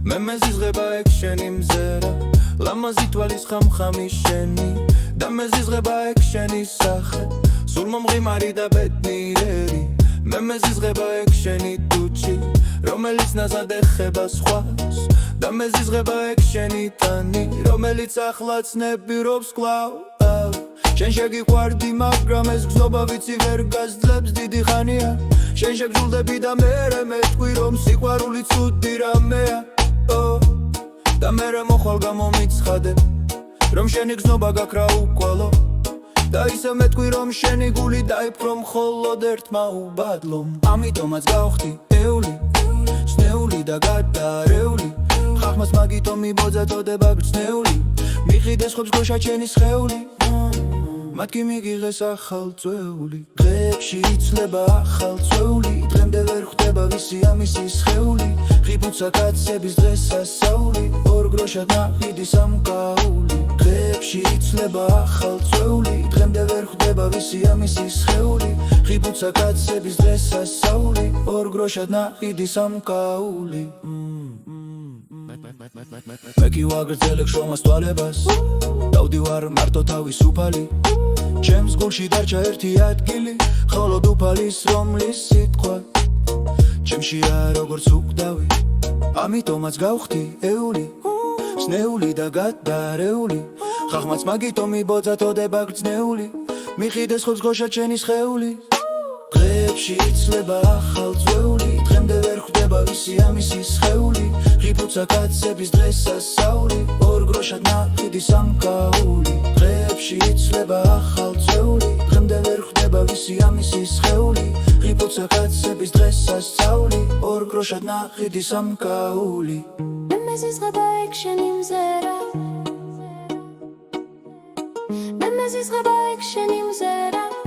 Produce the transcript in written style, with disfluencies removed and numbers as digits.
მე მეზიზღება ეგ შენი მზერა ლამაზი თვალის ხამხამი შენი და მეზიზღება ეგ შენი სახე სულ მომღიმარი და ბედნიერი მე მეზიზღება ეგ შენი ტუჩი რომელიც ნაზად ეხება სხვას და მეზიზღება ეგ შენი ტანი რომელიც ახლაც ნებირობს კვლავ შენ შეგიყვარდი მაგრამ ეს გზობა ვიცი ვერ გაძლებს დიდი ხანია შენ შეგძულდები და მერე მეთქვი რომ სიყვარული ცუდი რამეა და მერე მოხვალ გამომიცხადე რომ შენი გზნობა გაქრა უკვალო და ისევ მეთქვი რომ შენი გული დაიფრო მხოლოდ ერთმა უბადლომ ამიტომაც გავხდი ეული სნეული და გადარეული ხახმას მაგითო მიბოძა წოდება გრძნეული მიყიდეს ხობს გოშა ჩენი სხეული მათი მიგიღეს ახალ წვეული დღეებში იცლება ახალ წვეული დღემდე ვერ ხვდება ვისი ამისი სხეული ღიბუცა კაცების დღეს სასაული ორ გროშად ნაყიდი სამკაული დღეებში იცლება ახალ წვეული დღემდე ვერ ხვდება ვისი ამისი სხეული ღიბუცა კაცების დღეს სასაული ორ გროშად ნაყიდი სამკაული მე კი ვაგრძელებ შრომას თვალებას დავდივარ მარტო თავის უფალი ჩემს გულში დარჩა ერთი ადგილი ხოლოდ უფალის რომლის სიტყვა ჩემშია როგორც უკვდავი ამიტომაც გავხდი ეული სნეული და გადარეული ხახმაც მაგითო მიბოძა წოდება გრძნეული მიყიდეს ხობს გოშა ჩენი სხეული დღეებში იცლება ახალ წვეული დღემდე ვერ ხვდება ვისი ამისი სხეული ღიბუცა კაცების დღეს სასაული ორ გროშად ნაყიდი სამკაული დღეებში იცლება ახალ წვეული დღემდე ვერ ხვდება ვისი ამისი სხეული ღიბუცა კაცების დღეს სასაული ორ გროშად ნაყიდი სამკაული მე მეზიზღება ეგ შენი მზერა მე მეზიზღება ეგ შენი მზერა